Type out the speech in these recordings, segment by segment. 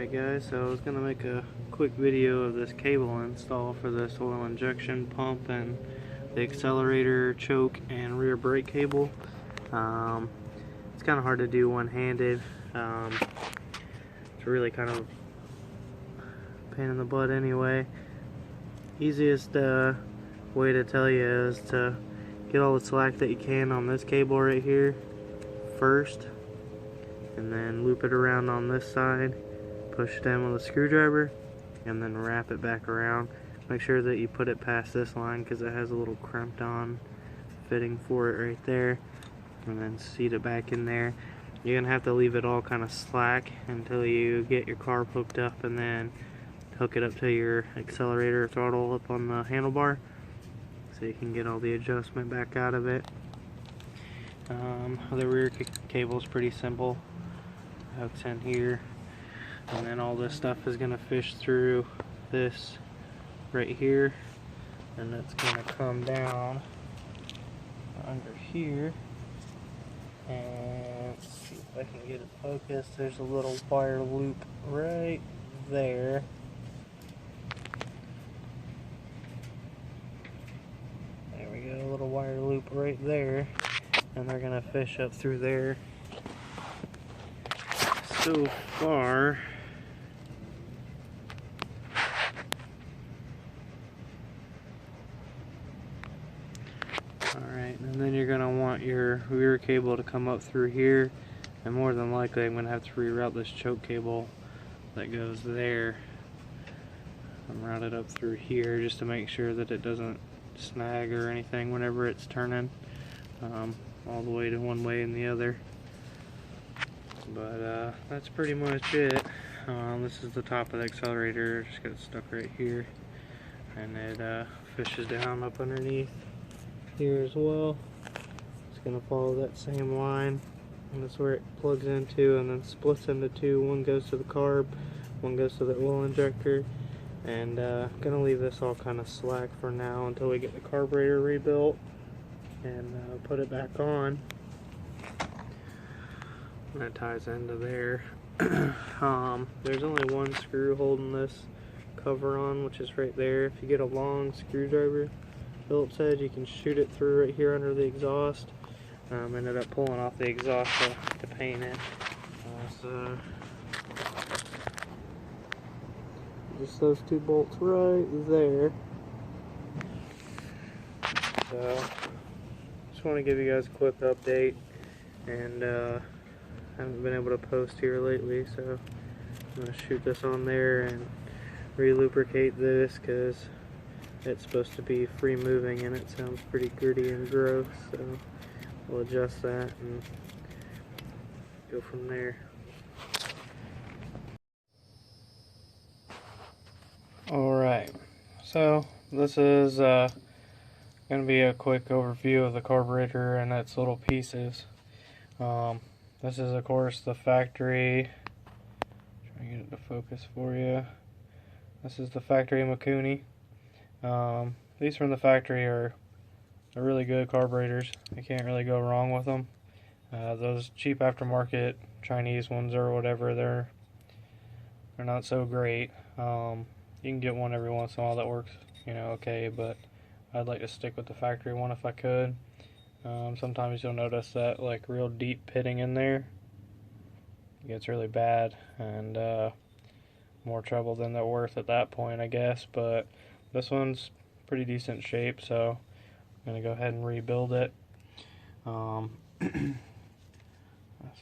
Alright guys, so I was going to make a quick video of this cable install for this oil injection pump and the accelerator, choke, and rear brake cable. It's kind of hard to do one-handed. It's really kind of a pain in the butt anyway. Easiest way to tell you is to get all the slack that you can on this cable right here first, and then loop it around on this side, push it in with a screwdriver, and then wrap it back around. Make sure that you put it past this line because it has a little crimped on fitting for it right there, and then seat it back in there. You're gonna have to leave it all kind of slack until you get your carb hooked up, and then hook it up to your accelerator throttle up on the handlebar so you can get all the adjustment back out of it. The rear cable is pretty simple. Hooks in here, and then all this stuff is going to fish through this right here, and it's going to come down under here. And let's see if I can get it focused. There's a little wire loop right there. There we go, a little wire loop right there, and they're going to fish up through there. So far, alright, and then you're going to want your rear cable to come up through here, and more than likely I'm going to have to reroute this choke cable that goes there and route it up through here just to make sure that it doesn't snag or anything whenever it's turning all the way to one way and the other. But that's pretty much it. This is the top of the accelerator. Just got stuck right here, and it fishes down up underneath here as well. It's gonna follow that same line, and that's where it plugs into and then splits into two. One goes to the carb, one goes to the oil injector. And gonna leave this all kind of slack for now until we get the carburetor rebuilt and put it back on. That ties into there. There's only one screw holding this cover on, which is right there. If you get a long screwdriver, Phillips head, you can shoot it through right here under the exhaust. Ended up pulling off the exhaust to paint it. So just those two bolts right there. So just want to give you guys a quick update, and haven't been able to post here lately, so I'm going to shoot this on there and re-lubricate this because it's supposed to be free moving and it sounds pretty gritty and gross, so we'll adjust that and go from there. Alright, so this is going to be a quick overview of the carburetor and its little pieces. This is, of course, the factory. Try to get it to focus for you. This is the factory Makuni. These from the factory are really good carburetors. You can't really go wrong with them. Those cheap aftermarket Chinese ones or whatever, they're not so great. You can get one every once in a while that works, okay, but I'd like to stick with the factory one if I could. Sometimes you'll notice that like real deep pitting in there. It gets really bad and more trouble than they're worth at that point, I guess. But this one's pretty decent shape, so I'm gonna go ahead and rebuild it. This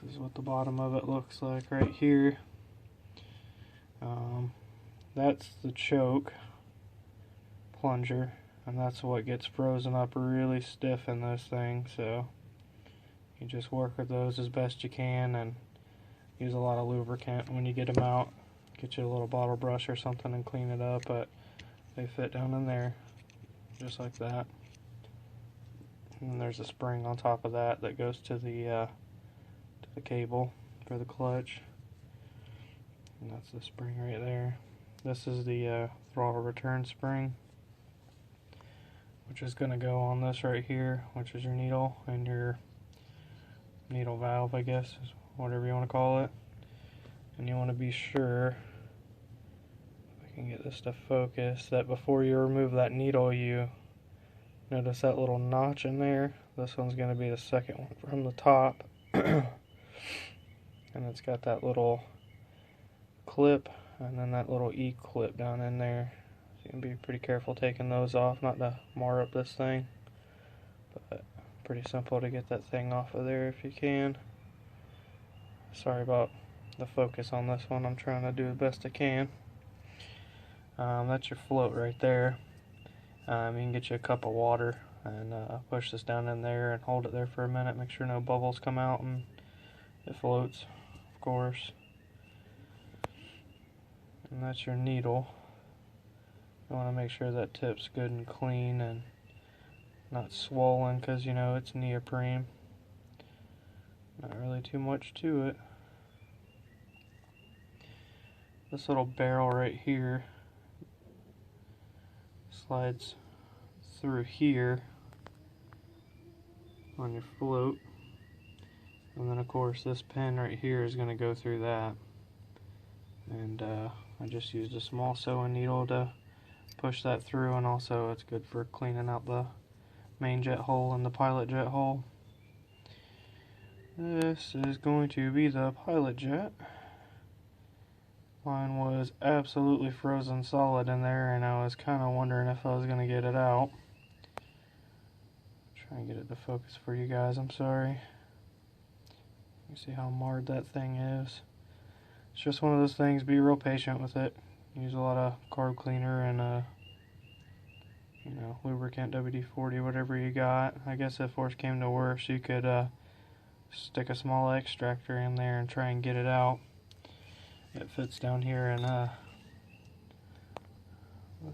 is what the bottom of it looks like right here. That's the choke plunger, and that's what gets frozen up really stiff in this thing, so you just work with those as best you can and use a lot of lubricant when you get them out. Get you a little bottle brush or something and clean it up, but they fit down in there just like that. And then there's a spring on top of that that goes to the cable for the clutch, and that's the spring right there. This is the throttle return spring, which is going to go on this right here, which is your needle and your needle valve, I guess, is whatever you want to call it. And you want to be sure can get this to focus, that before you remove that needle, you notice that little notch in there. This one's going to be the second one from the top. And it's got that little clip and then that little E-clip down in there. So you can be pretty careful taking those off, not to mar up this thing. But pretty simple to get that thing off of there if you can. Sorry about the focus on this one. I'm trying to do the best I can. That's your float right there. You can get you a cup of water and push this down in there and hold it there for a minute. Make sure no bubbles come out and it floats, of course. And that's your needle. You want to make sure that tip's good and clean and not swollen, because you know it's neoprene. Not really too much to it. This little barrel right here slides through here on your float, and then of course this pin right here is going to go through that, and I just used a small sewing needle to push that through, and also it's good for cleaning out the main jet hole and the pilot jet hole. This is going to be the pilot jet. Mine was absolutely frozen solid in there, and I was kind of wondering if I was going to get it out. Try and get it to focus for you guys, I'm sorry. You see how marred that thing is. It's just one of those things, be real patient with it. Use a lot of carb cleaner and you know, lubricant, WD-40, whatever you got. I guess if worse came to worse, you could stick a small extractor in there and try and get it out. It fits down here in a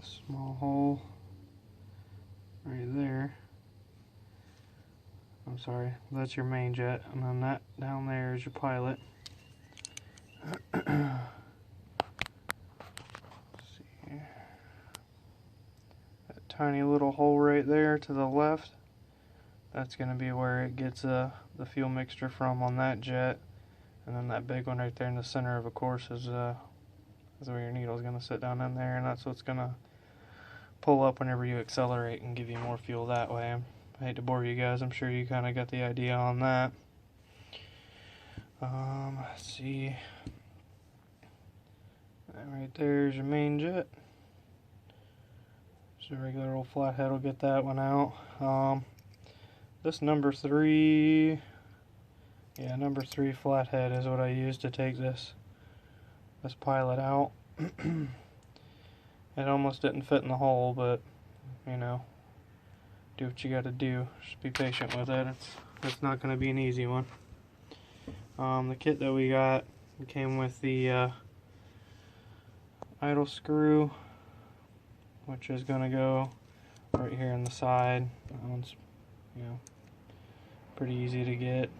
small hole right there. I'm sorry, that's your main jet, and then that down there is your pilot. Let's see here. That tiny little hole right there to the left, that's going to be where it gets the fuel mixture from on that jet. And then that big one right there in the center, of course, is where your needle is going to sit down in there, and that's what's going to pull up whenever you accelerate and give you more fuel that way. I hate to bore you guys, I'm sure you kind of got the idea on that. Let's see. That right there is your main jet. Just a regular old flathead will get that one out. This number 3... Yeah, number 3 flathead is what I used to take this pilot out. It almost didn't fit in the hole, but you know, do what you gotta do. Just be patient with it. It's not gonna be an easy one. The kit that we got came with the idle screw, which is gonna go right here on the side. That one's, you know, pretty easy to get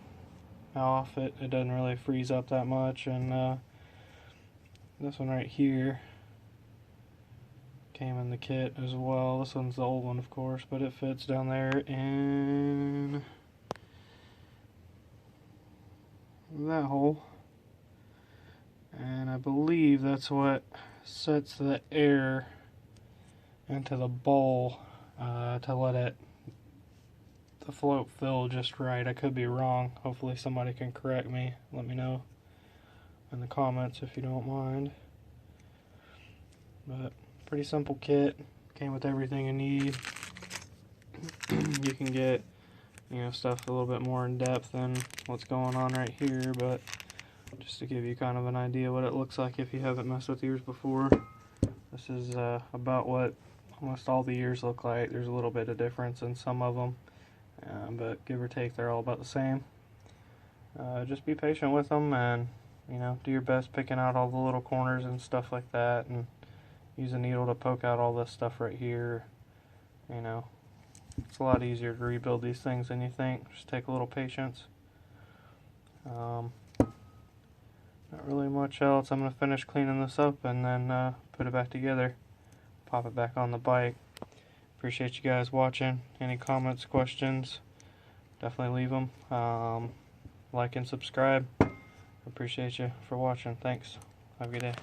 off. It doesn't really freeze up that much, and this one right here came in the kit as well. This one's the old one, of course, but it fits down there in that hole, and I believe that's what sets the air into the bowl to let the float fill just right. I could be wrong. Hopefully somebody can correct me. Let me know in the comments if you don't mind. But pretty simple kit. Came with everything you need. You can get, you know, stuff a little bit more in depth than what's going on right here, but just to give you kind of an idea what it looks like if you haven't messed with yours before. This is about what almost all the ears look like. There's a little bit of difference in some of them. But give or take, they're all about the same. Just be patient with them, and you know, do your best picking out all the little corners and stuff like that, and use a needle to poke out all this stuff right here. You know, it's a lot easier to rebuild these things than you think. Just take a little patience. Not really much else. I'm going to finish cleaning this up and then put it back together, pop it back on the bike. Appreciate you guys watching. Any comments, questions, definitely leave them. Like and subscribe. Appreciate you for watching. Thanks. Have a good day.